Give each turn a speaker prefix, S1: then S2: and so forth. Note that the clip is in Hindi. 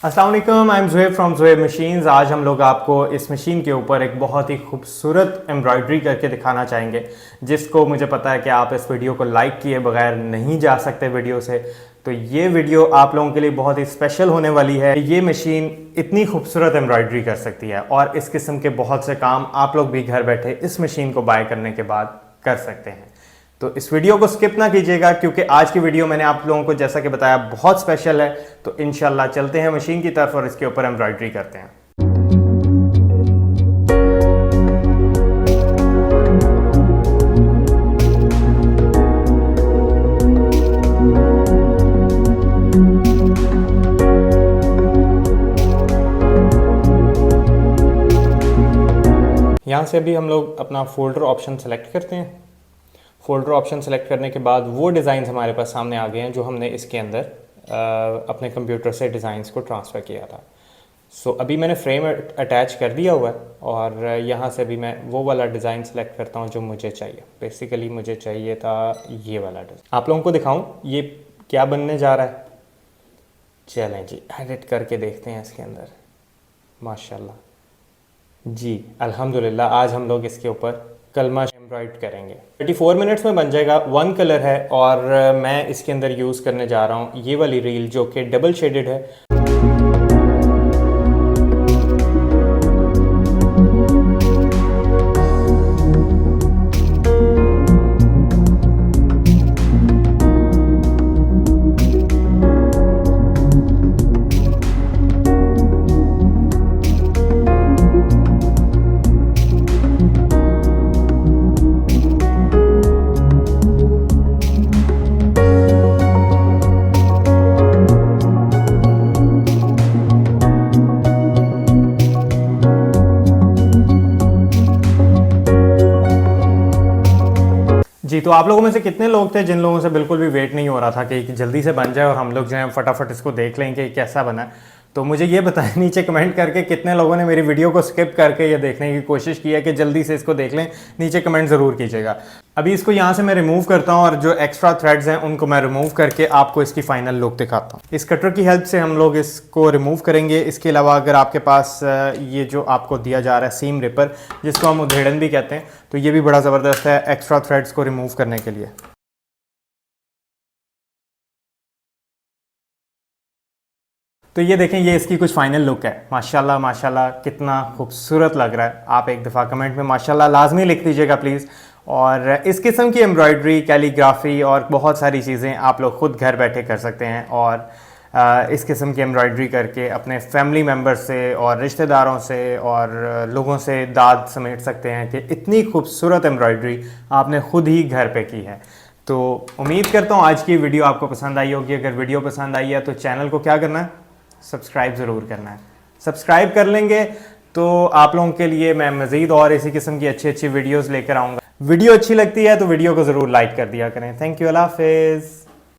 S1: अस्सलाम वालेकुम, I am Zuhaib from Zuhaib machines. आज हम लोग आपको इस मशीन के ऊपर एक बहुत ही खूबसूरत एम्ब्रॉयडरी करके दिखाना चाहेंगे, जिसको मुझे पता है कि आप इस वीडियो को लाइक किए बगैर नहीं जा सकते वीडियो से। तो ये वीडियो आप लोगों के लिए बहुत ही स्पेशल होने वाली है। ये मशीन इतनी खूबसूरत एम्ब्रॉयडरी कर सकती है और इस किस्म के बहुत से काम आप लोग भी घर बैठे इस मशीन को बाय करने के बाद कर सकते हैं। तो इस वीडियो को स्किप ना कीजिएगा, क्योंकि आज की वीडियो मैंने आप लोगों को जैसा कि बताया बहुत स्पेशल है। तो इंशाल्लाह चलते हैं मशीन की तरफ और इसके ऊपर एम्ब्रॉयडरी करते हैं। यहाँ से अभी हम लोग अपना फोल्डर ऑप्शन सेलेक्ट करते हैं। फोल्डर ऑप्शन सेलेक्ट करने के बाद वो डिज़ाइंस हमारे पास सामने आ गए हैं जो हमने इसके अंदर अपने कंप्यूटर से डिज़ाइंस को ट्रांसफ़र किया था। सो अभी मैंने फ्रेम अटैच कर दिया हुआ है और यहाँ से अभी मैं वो वाला डिज़ाइन सेलेक्ट करता हूँ जो मुझे चाहिए। बेसिकली मुझे चाहिए था ये वाला डिज़ाइन। आप लोगों को दिखाऊँ ये क्या बनने जा रहा है। चलें जी, एडिट करके देखते हैं इसके अंदर। माशाल्लाह जी, अल्हम्दुलिल्लाह आज हम लोग इसके ऊपर कलमा एम्ब्रॉयड करेंगे। 34 मिनट्स में बन जाएगा। वन कलर है और मैं इसके अंदर यूज़ करने जा रहा हूँ ये वाली रील जो कि डबल शेडेड है। जी, तो आप लोगों में से कितने लोग थे जिन लोगों से बिल्कुल भी वेट नहीं हो रहा था कि जल्दी से बन जाए और हम लोग जो है फटाफट इसको देख लें कि कैसा बना है। तो मुझे ये बताएं नीचे कमेंट करके कितने लोगों ने मेरी वीडियो को स्किप करके ये देखने की कोशिश की है कि जल्दी से इसको देख लें। नीचे कमेंट ज़रूर कीजिएगा। अभी इसको यहाँ से मैं रिमूव करता हूँ और जो एक्स्ट्रा थ्रेड्स हैं उनको मैं रिमूव करके आपको इसकी फाइनल लुक दिखाता हूँ। इस कटर की हेल्प से हम लोग इसको रिमूव करेंगे। इसके अलावा अगर आपके पास ये जो आपको दिया जा रहा है सीम रिपर, जिसको हम उधेड़न भी कहते हैं, तो ये भी बड़ा ज़बरदस्त है एक्स्ट्रा थ्रेड्स को रिमूव करने के लिए। तो ये देखें, ये इसकी कुछ फाइनल लुक है। माशाल्लाह माशाल्लाह कितना खूबसूरत लग रहा है। आप एक दफ़ा कमेंट में माशाल्लाह लाजमी लिख दीजिएगा प्लीज़। और इस किस्म की एम्ब्रॉयडरी, कैलीग्राफी और बहुत सारी चीज़ें आप लोग ख़ुद घर बैठे कर सकते हैं और इस किस्म की एम्ब्रॉयडरी करके अपने फैमिली मेम्बर से और रिश्तेदारों से और लोगों से दाद समेट सकते हैं कि इतनी खूबसूरत एम्ब्रॉयडरी आपने ख़ुद ही घर पे की है। तो उम्मीद करता हूँ आज की वीडियो आपको पसंद आई होगी। अगर वीडियो पसंद आई है तो चैनल को क्या करना है, सब्सक्राइब ज़रूर करना है। सब्सक्राइब कर लेंगे तो आप लोगों के लिए मैं मज़ीद और इसी किस्म की अच्छी अच्छी वीडियोस लेकर आऊँगा। वीडियो अच्छी लगती है तो वीडियो को ज़रूर लाइक कर दिया करें। थैंक यू, अल्लाह हाफ़िज़।